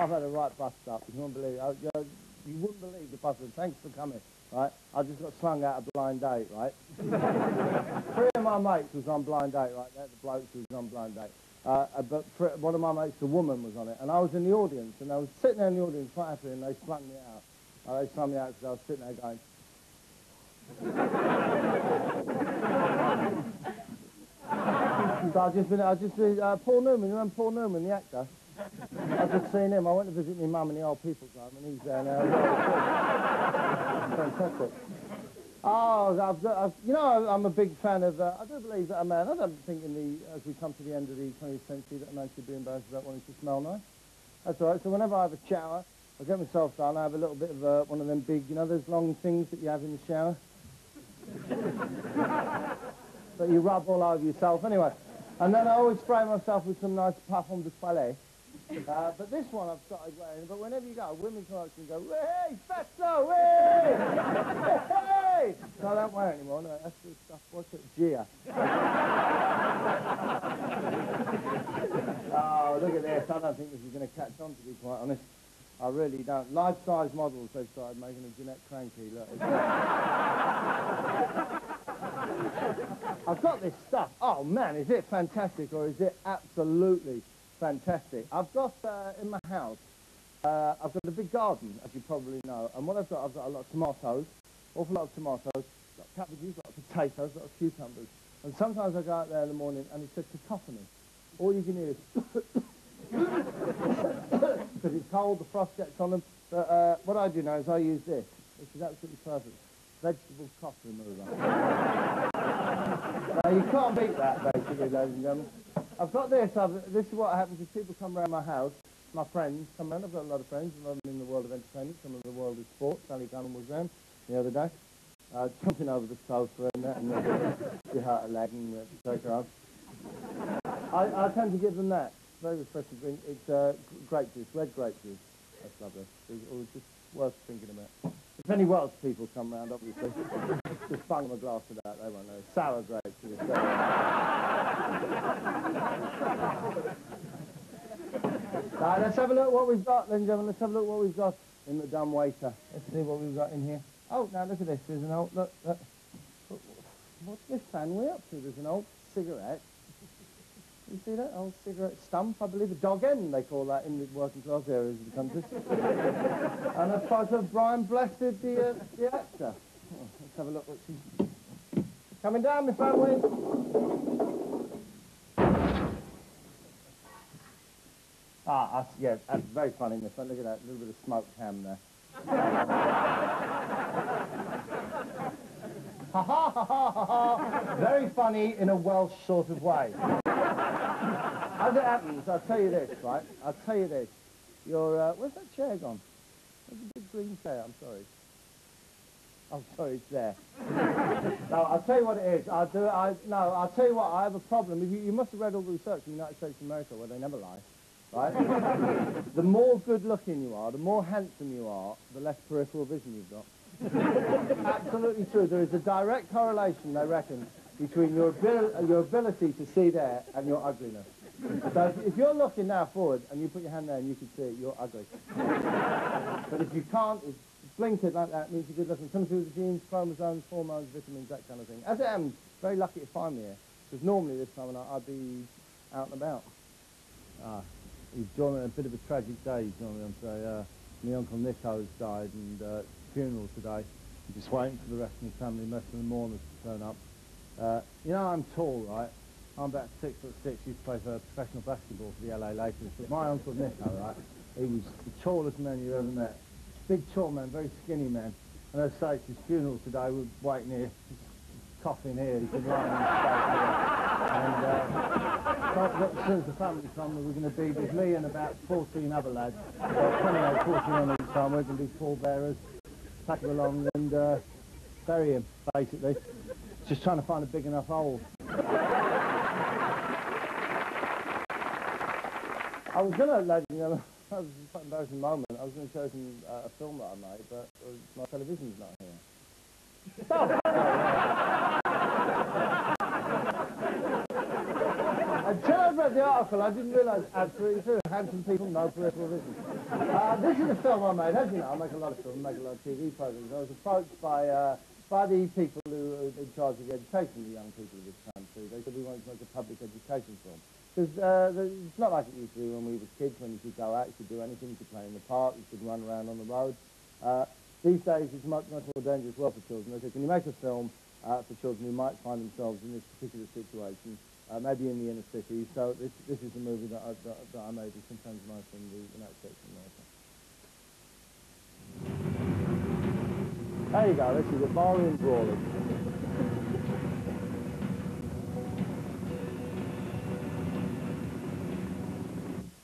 I've had a right bust up. You wouldn't believe it. You wouldn't believe the bus. Thanks for coming, right? I just got slung out a blind date, right? 3 of my mates was on blind date, right? They're the blokes who was on blind date. But one of my mates, the woman, was on it, and I was in the audience, and I was sitting there in the audience quite happy, and they slung me out. They slung me out because I was sitting there going... So I've just been, Paul Newman, you remember Paul Newman, the actor? I've just seen him. I went to visit my mum in the old people's home, and he's there now. Fantastic. Oh, you know, I'm a big fan of, I do believe that a man, I don't think as we come to the end of the 20th century, that a man should be embarrassed about wanting to smell nice. That's all right. So whenever I have a shower, I get myself done, I have a little bit of one of them big, you know, those long things that you have in the shower? That you rub all over yourself, anyway. And then I always spray myself with some nice parfum de toilette. But this one I've started wearing, but whenever you go, women come up to me and go, hey, fatso, hey! Hey! So I don't wear it anymore, no, that's the stuff, what's it, Gia. Oh, look at this, I don't think this is going to catch on, to be quite honest. I really don't. Life-size models, they've started making a Jeanette Cranky, look. I've got this stuff. Oh, man, is it fantastic, or is it absolutely fantastic? I've got, in my house, I've got a big garden, as you probably know, and what I've got a lot of tomatoes, awful lot of tomatoes, a lot of cabbages, a lot of potatoes, a lot of cucumbers. And sometimes I go out there in the morning and it's a cacophony. All you can hear is... because it's cold, the frost gets on them. But what I do now is I use this, which is absolutely perfect. Vegetable cough remover. Now, you can't beat that, basically, ladies and gentlemen. I've got this. This is what happens if people come around my house. My friends come around. I've got a lot of friends. A lot of them in the world of entertainment, some of the world of sport. Sally Gunn was around the other day. Jumping over the sofa and that, and she hurt her leg and take her off. I tend to give them that. Very refreshing drink. It's grape juice, red grape juice. That's lovely. It's just worth thinking about. If any Welsh people come round, obviously, just bung them a glass of that, they won't know. Sour grapes. Right, let's have a look at what we've got, ladies and gentlemen. Let's have a look at what we've got in the dumb waiter. Let's see what we've got in here. Oh, now look at this. There's an old, look. What's this fan way up to? There's an old cigarette. You see that? Old cigarette stump, I believe. A dog end, they call that in the working class areas of the country. And a photo of Brian Blessed, the actor. Oh, let's have a look. What's he... Coming down, my family. Yeah, that's very funny, Miss. Look at that, little bit of smoked ham there. Ha ha ha ha ha ha! Very funny in a Welsh sort of way. As it happens, I'll tell you this, right? I'll tell you this. Where's that chair gone? Where's the big green chair? I'm sorry. Oh, sorry, it's there. No, I'll tell you what it is. I'll tell you what, I have a problem. You must have read all the research in the United States of America where they never lie, right? The more good-looking you are, the more handsome you are, the less peripheral vision you've got. Absolutely true. There is a direct correlation, they reckon, between your ability to see there and your ugliness. So if you're looking now forward and you put your hand there and you can see it, you're ugly. But if you can't, it's blinkered like that, it means you're good looking. Something to do with the genes, chromosomes, hormones, vitamins, that kind of thing. As I am, very lucky to find me here, because normally this time of night I'd be out and about. He's joining a bit of a tragic day, I'm sorry. My Uncle Nico's died and funeral today. I'm just waiting for the rest of the family, most of the mourners to turn up. You know, I'm tall, right? I'm about 6'6", used to play for professional basketball for the LA Lakers. But my Uncle Nico, right, he was the tallest man you ever met. Big, tall man, very skinny man. And as I say, it's his funeral today, we're waiting here, coughing here, he's been lying on his face here. As soon as the family come, we're going to be with me and about 14 other lads. 28, 14 each time, we're going to be pallbearers, pack him along and bury him, basically. Just trying to find a big enough hole. I was going to, ladies and gentlemen, that was quite an embarrassing moment. I was going to show some a film that I made, but my television's not here. Stop! Until I read the article, I didn't realise absolutely true. Handsome people, no peripheral vision. This is a film I made. As you know, I make a lot of films, I make a lot of TV programs. I was approached by the people who are in charge of the education of the young people of this country. They said we wanted to make a public education film. Because it's not like it used to be when we were kids, when you could go out, you could do anything, you could play in the park, you could run around on the road. These days it's much, much more dangerous world for children. They said, can you make a film for children who might find themselves in this particular situation, maybe in the inner city? So this is the movie that I made with some friends of mine from the United States of America. There you go, this is a Barroom Brawling.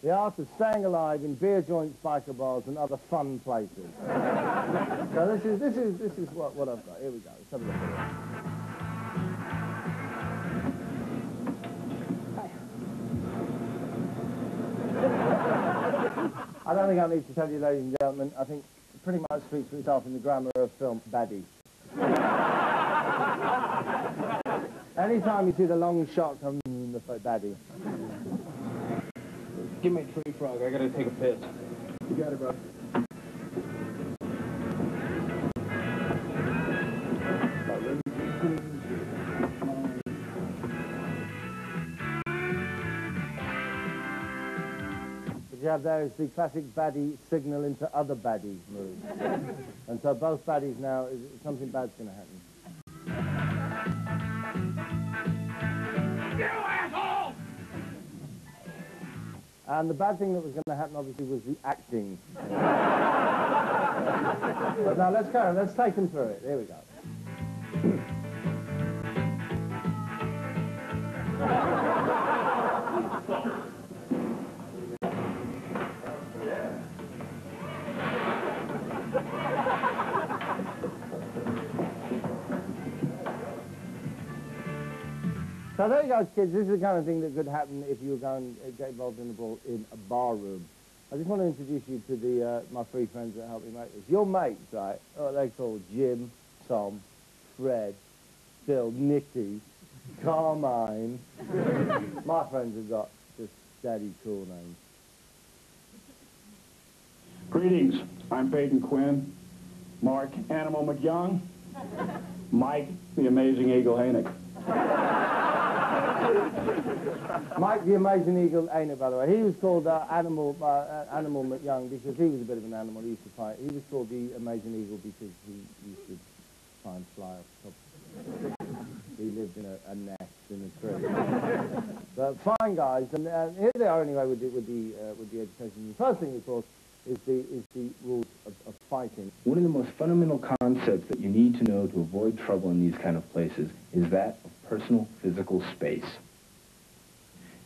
The art of staying alive in beer joints, biker bars, and other fun places. So this is what I've got. Here we go. Let's have a look at it. I don't think I need to tell you, ladies and gentlemen. I think it pretty much speaks for itself in the grammar of film, baddie. Anytime you see the long shot come in the baddie. Give me a tree frog. I gotta take a piss. You got it, bro. What you have there is the classic baddie signal into other baddie moves. And so both baddies now, something bad's going to happen. You asshole! And the bad thing that was going to happen, obviously, was the acting. But now, let's carry on. Let's take them through it. Here we go. So there you go, kids. This is the kind of thing that could happen if you were going to get involved in a bar room. I just want to introduce you to my three friends that helped me make this. Your mates, right? What they call Jim, Tom, Fred, Bill, Nicky, Carmine. My friends have got just daddy cool names. Greetings. I'm Peyton Quinn, Mark Animal McYoung, Mike the Amazing Eagle Hainick. Mike the Amazing Eagle ain't it, by the way. He was called Animal McYoung because he was a bit of an animal. He used to fight. He was called the Amazing Eagle because he used to try and fly off the top. He lived in a nest in a tree. But fine guys, and here they are anyway with the education. The first thing, of course, is the rules of fighting. One of the most fundamental concepts that you need to know to avoid trouble in these kind of places is that of personal physical space.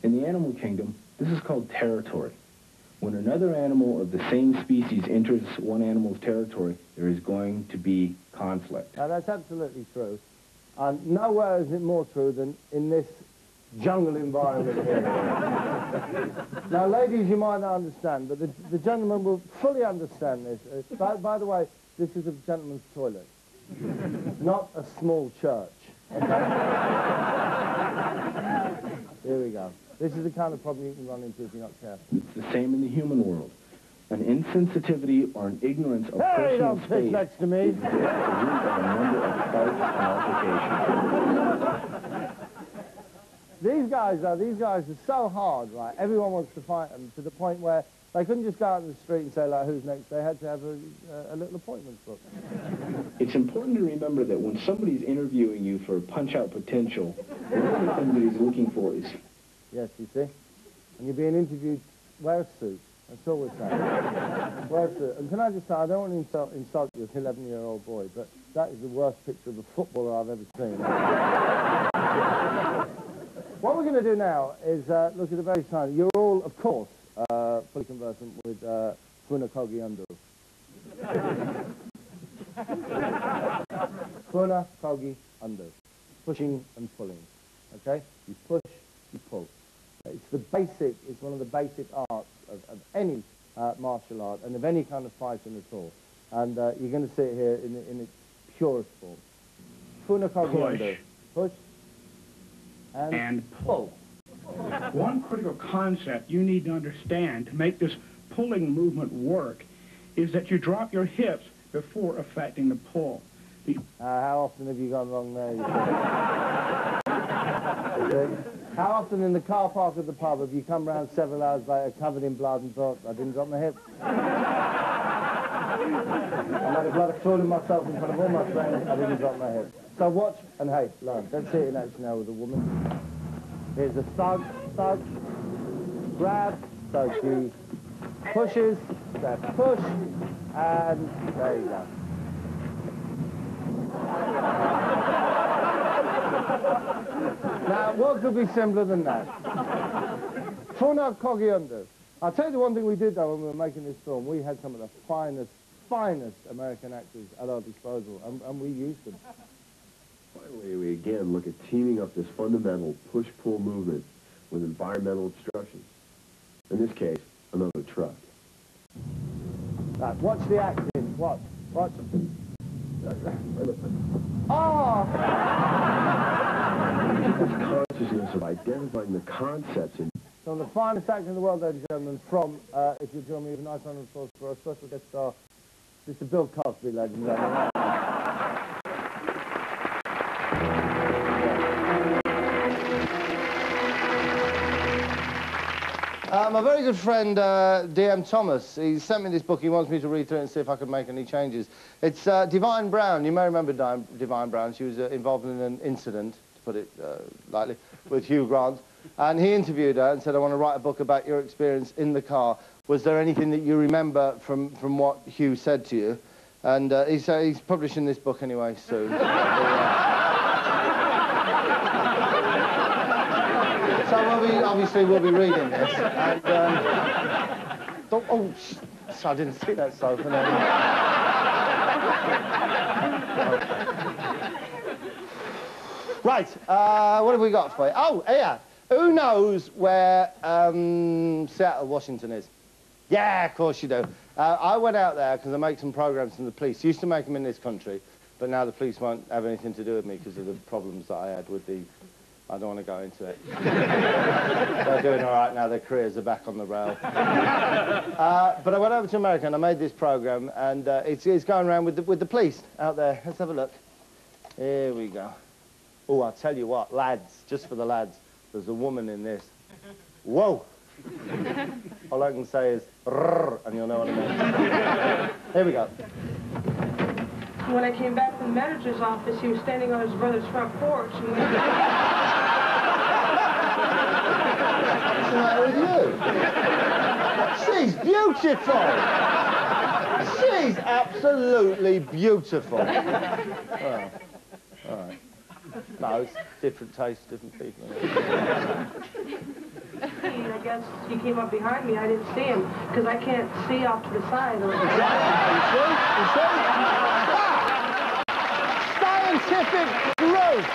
In the animal kingdom, this is called territory. When another animal of the same species enters one animal's territory, there is going to be conflict. Now that's absolutely true. And nowhere is it more true than in this jungle environment here. Now, ladies, you might not understand, but the gentleman will fully understand this. By the way, this is a gentleman's toilet, not a small church. Okay? Here we go. This is the kind of problem you can run into if you're not careful. It's the same in the human world. An insensitivity or an ignorance of Hey, personal don't space sit next to me. is the root of a number of fights and altercations. These guys are so hard, right? Everyone wants to fight them to the point where they couldn't just go out in the street and say, like, who's next? They had to have a little appointment book. It's important to remember that when somebody's interviewing you for punch-out potential, one of the things that he's looking for is... Yes, you see? And you're being interviewed, wear a suit. That's all we're saying. Wear a suit. And can I just say, I don't want to insult you, an 11-year-old boy, but that is the worst picture of a footballer I've ever seen. What we're going to do now is look at the very sign. You're all, of course, fully conversant with Funa Kogi Undo. Funa Kogi Undo. Pushing and pulling. Okay? You push, you pull. It's one of the basic arts of any martial art and of any kind of fighting at all. And you're going to see it here in its purest form. Funa Kogi Undo. Push. And pull. One critical concept you need to understand to make this pulling movement work is that you drop your hips before affecting the pull. How often have you gone wrong there? How often in the car park of the pub have you come round several hours later covered in blood and thought, I didn't drop my hip? I made a bloody fool of myself in front of all my friends, I didn't drop my hip. So watch and hey, learn. Let's see it in action now with a woman. Here's a thug, grab, so she pushes, step push, and there you go. Now, what could be simpler than that? Funa Cogiundu. I'll tell you the one thing we did, though, when we were making this film. We had some of the finest American actors at our disposal, and we used them. Finally, we again look at teaming up this fundamental push-pull movement with environmental obstructions. In this case, another truck. Right, watch the acting. Watch. Oh! This consciousness of identifying the concepts in... So the finest actor in the world, ladies and gentlemen, from, if you'll join me with a nice round of applause for our special guest star, Mr. Bill Cosby, ladies and gentlemen. My very good friend, D.M. Thomas, he sent me this book. He wants me to read through it and see if I can make any changes. It's Divine Brown. You may remember Divine Brown. She was involved in an incident, to put it lightly, with Hugh Grant. And he interviewed her and said, I want to write a book about your experience in the car. Was there anything that you remember from what Hugh said to you? And he said he's publishing this book anyway soon. So obviously we'll be reading this. And, I didn't see that sofa. No. Right, what have we got for you? Oh, yeah. Who knows where Seattle, Washington is? Yeah, of course you do. I went out there because I make some programs from the police. Used to make them in this country, but now the police won't have anything to do with me because of the problems that I had with the... I don't want to go into it. They're doing all right now. Their careers are back on the rail. But I went over to America and I made this program, and it's going around with the police out there. Let's have a look. Here we go. Oh, I'll tell you what, lads, just for the lads, there's a woman in this. Whoa! All I can say is, rrr, and you'll know what I mean. Here we go. When I came back from the manager's office, he was standing on his brother's front porch. And What's the matter with you? She's beautiful! She's absolutely beautiful. Oh, all right. No, it's different tastes, different people. I guess he came up behind me. I didn't see him because I can't see off to the side. You see? Scientific growth.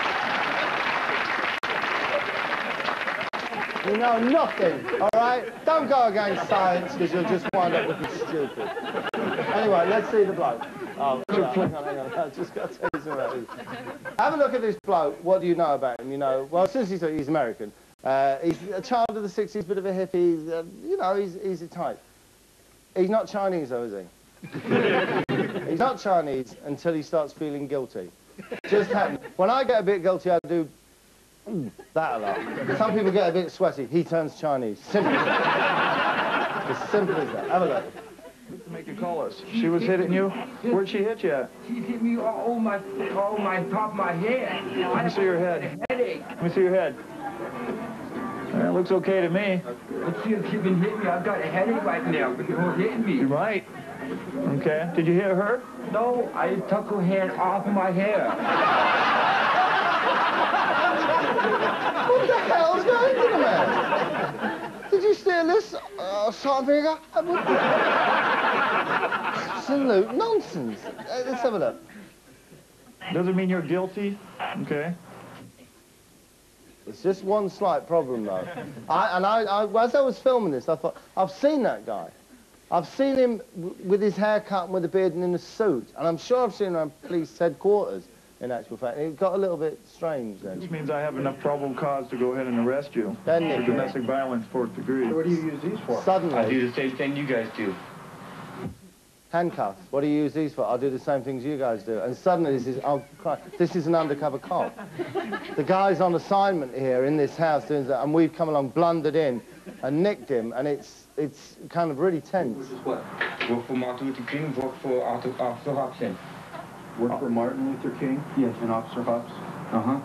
You know nothing, all right? Don't go against science because you'll just wind up looking stupid. Anyway, let's see the bloke. Oh, hang on. I just got to tell you something. Have a look at this bloke. What do you know about him? You know, well, since he's American, he's a child of the 60s, bit of a hippie. You know, he's a type. He's not Chinese, though, is he? He's not Chinese until he starts feeling guilty. Just happened. When I get a bit guilty, I do that a lot. Some people get a bit sweaty. He turns Chinese. Simple as that. As simple as that. Have a look. Make you call us. She was hitting you? Where'd she hit you at? She hit me all my top of my head. Let me see your head. Headache. Let me see your head. It looks okay to me. She been hitting me. I've got a headache right now. But you're hitting me. You're right. Okay. Did you hit her? No, I took her hand off my hair. What the hell's going on, man? Did you steal this, something? Absolute nonsense. Let's have a look. Doesn't mean you're guilty. Okay. It's just one slight problem, though. As I was filming this, I thought, I've seen that guy. I've seen him with his hair cut and with a beard and in a suit. And I'm sure I've seen him around police headquarters. in actual fact. It got a little bit strange then. Which means I have enough probable cause to go ahead and arrest you Then, for Nick, domestic violence, 4th degree. What do you use these for? suddenly, I do the same thing you guys do. handcuffs. What do you use these for? I'll do the same things you guys do. And suddenly this is, oh Christ, this is an undercover cop. The guy's on assignment here in this house doing that, and we've come along, blundered in, and nicked him, and it's kind of really tense. Which is what? Work for Martin Luther King, work for Officer Hobson. Work for Martin Luther King? Yes. And Officer Hobbs? Uh-huh.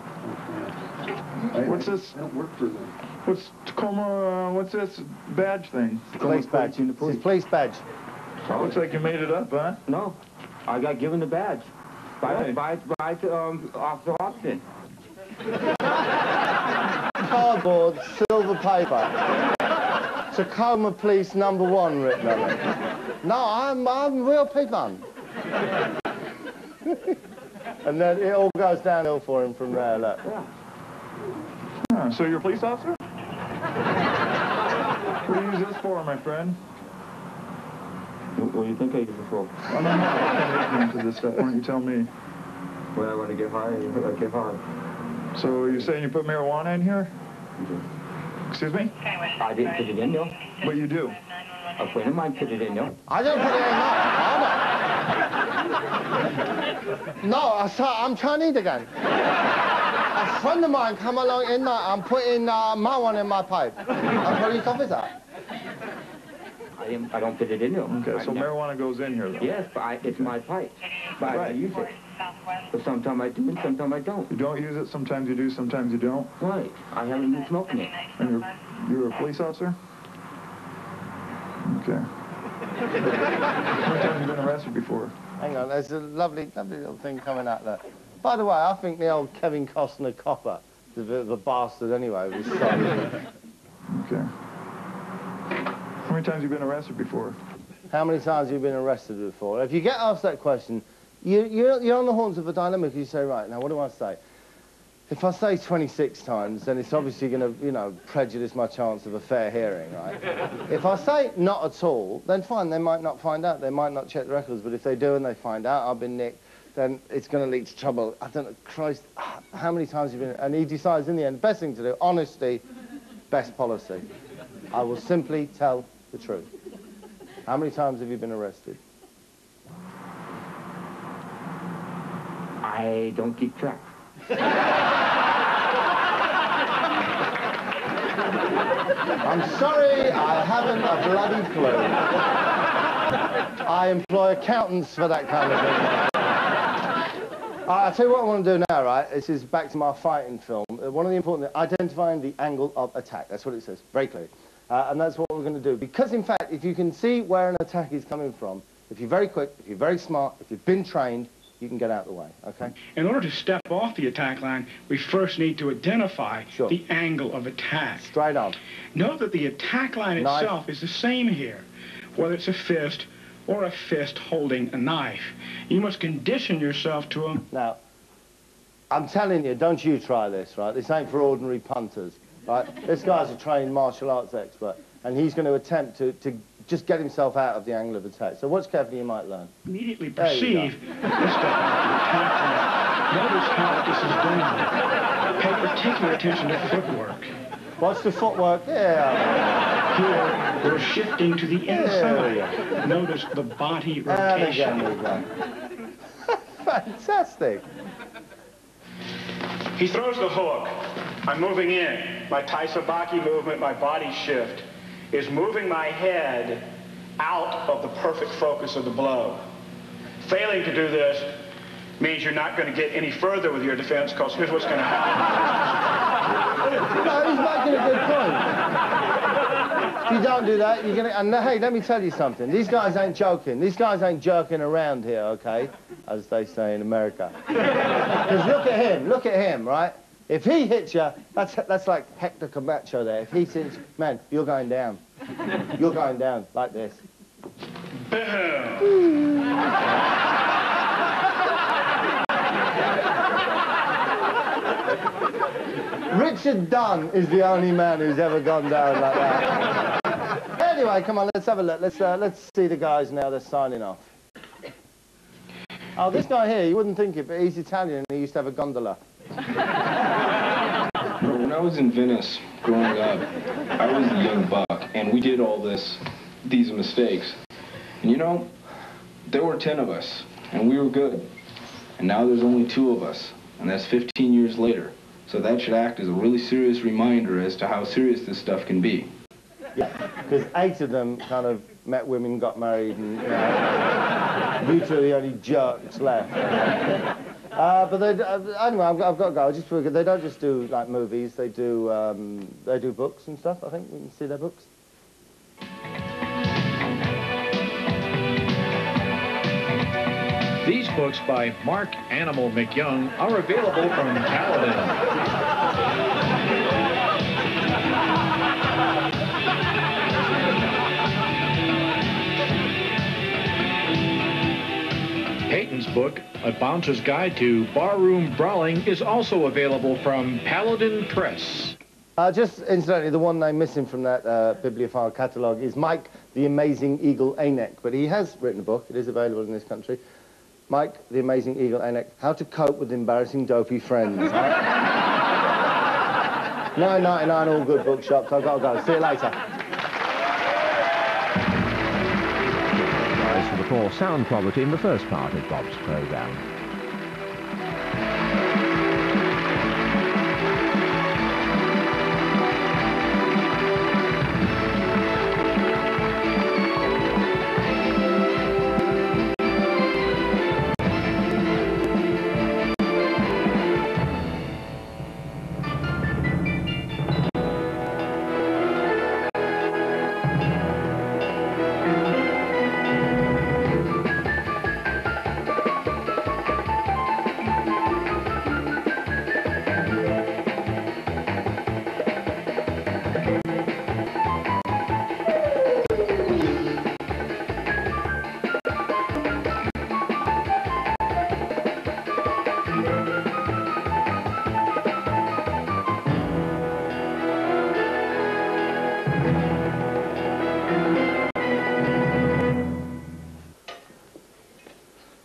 What's this? I don't work for them. What's Tacoma, what's this badge thing? Police badge. It's his police badge. Looks like you made it up, huh? No, I got given the badge by Officer Hobson. Cardboard, silver paper. Tacoma Police #1 written on it. No, I'm real people. And then it all goes downhill for him from there, look. Huh, so you're a police officer? What do you use this for, my friend? What do you think I use it for? I don't know. I'm ignorant to this stuff. Why don't you tell me? When I want to get high, I get high. So you're saying you put marijuana in here? Excuse me? I didn't put it in there. What you do? A friend of mine put it in there. I don't put it in. No, I'm Chinese again. A friend of mine come along in there, I'm putting marijuana in my pipe. I'm police officer. I don't put it in there. Okay, so marijuana goes in here, though? Yes, but it's my pipe. But I use it. But sometimes I do and sometimes I don't. You don't use it, sometimes you do, sometimes you don't? Right. I haven't been smoking it. And you're a police officer? Okay. How many times have you been arrested before? Hang on, there's a lovely little thing coming out there. By the way, I think the old Kevin Costner copper is a bit of a bastard anyway. Okay. How many times have you been arrested before? How many times have you been arrested before? If you get asked that question, you're on the horns of a dilemma because you say, right, now what do I say? If I say 26 times, then it's obviously going to, you know, prejudice my chance of a fair hearing, right? If I say not at all, then fine, they might not find out. They might not check the records, but if they do and they find out I've been nicked, then it's going to lead to trouble. I don't know, Christ, how many times have you been... And he decides in the end, best thing to do, honesty, best policy. I will simply tell the truth. How many times have you been arrested? I don't keep track. I'm sorry, I haven't a bloody clue. I employ accountants for that kind of thing. I'll tell you what I want to do now, right? This is back to my fighting film. One of the important things, identifying the angle of attack. That's what it says, very clearly. And that's what we're going to do. Because, in fact, if you can see where an attack is coming from, if you're very quick, if you're very smart, if you've been trained, you can get out of the way, okay? In order to step off the attack line, we first need to identify the angle of attack. Straight on. Note that the attack line itself is the same here, whether it's a fist or a fist holding a knife. You must condition yourself to a... Now, I'm telling you, don't you try this, right? This ain't for ordinary punters, right? This guy's a trained martial arts expert, and he's going to attempt to just get himself out of the angle of attack. So watch carefully, you might learn. Immediately perceive this step out of the attack line. Notice how this is done. Pay particular attention to footwork. Watch the footwork, yeah. Here, we're shifting to the inside. Notice the body rotation. There we go. Fantastic. He throws the hook. I'm moving in. My Taisabaki movement, my body shift, is moving my head out of the perfect focus of the blow. Failing to do this means you're not going to get any further with your defense, because here's what's going to happen. No, he's making a good point. If you don't do that, you're going to... And hey, let me tell you something. These guys ain't joking. These guys ain't jerking around here, okay? As they say in America. Because look at him, right? If he hits you, that's like Hector Camacho there. If he hits, man, you're going down. You're going down like this. Richard Dunn is the only man who's ever gone down like that. Anyway, come on, let's have a look. Let's see the guys now. They're signing off. Oh, this guy here, you wouldn't think it, but he's Italian and he used to have a gondola. When I was in Venice growing up, I was the young buck, and we did all these mistakes. And you know, there were 10 of us, and we were good. And now there's only 2 of us, and that's 15 years later. So that should act as a really serious reminder as to how serious this stuff can be. Yeah, because 8 of them kind of met women, got married, and you 2 are the only jerks left. But they, anyway, I've got to go. Just because they don't just do like movies; they do books and stuff. I think we can see their books. These books by Mark Animal McYoung are available from Paladin. Peyton's book, A Bouncer's Guide to Barroom Brawling, is also available from Paladin Press. Just incidentally, the one name missing from that bibliophile catalogue is Mike the Amazing Eagle Anek, but he has written a book. It is available in this country. Mike the Amazing Eagle Anek, How to Cope with Embarrassing Dopey Friends. $9.99, all good bookshops. I've got to go. See you later. For the poor sound quality in the first part of Bob's programme.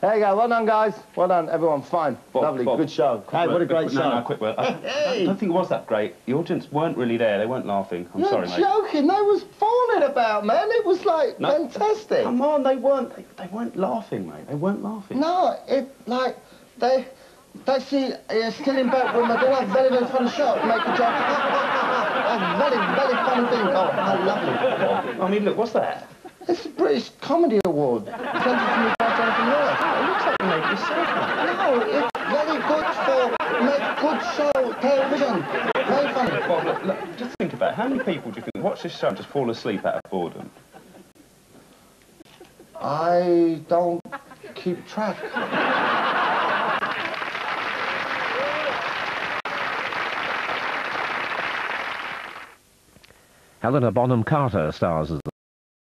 There you go. Well done, guys. Well done, everyone. Fine. Bob, Lovely. Bob. Good show. Hey, what a great show. No, quick word. I don't think it was that great. The audience weren't really there. They weren't laughing. I'm sorry, mate. You're joking. They was fawning about, man. It was, like, fantastic. Come on, they weren't laughing, mate. They weren't laughing. No, they see you're still in bed with my dinner. Very, very funny show. Make a joke. Very, very funny thing. Oh, how lovely. I mean, look, what's that? It's the British Comedy Award. Presented to me by Jonathan Roy. Oh, it looks like you made it yourself, mate. No, it's very good for make good show, television. Very funny. Bob, look, just think about it. How many people do you think watch this show and just fall asleep out of boredom? I don't keep track. Helena Bonham Carter stars as